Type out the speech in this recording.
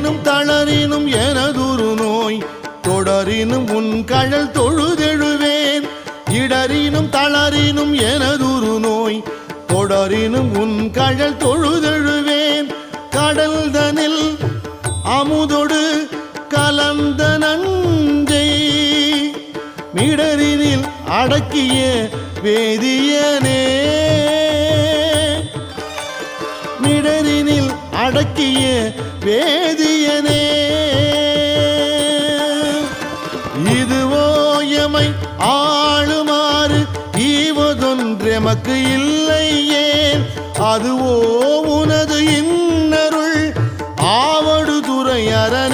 இடறினும் தளரினும் எனதுரு நோய் தொடரினும் உன் கழல் தொழுதெழுவேன் இடறினும் தளரினும் எனதுரு நோய் தொடரினும் உன் கழல் தொழுதெழுவேன் கடல் தனில் அமுதொடு கலந்த நஞ்சை மிடரினில் அடக்கிய வேதியனே மிடரினில் அடக்கிய வேதியனே இதுவோ எமை ஆளுமாறு ஈவதொன்றெமக்கு இல்லையே அதுவோ உனது இன்னருள் ஆவடு துறை அரண்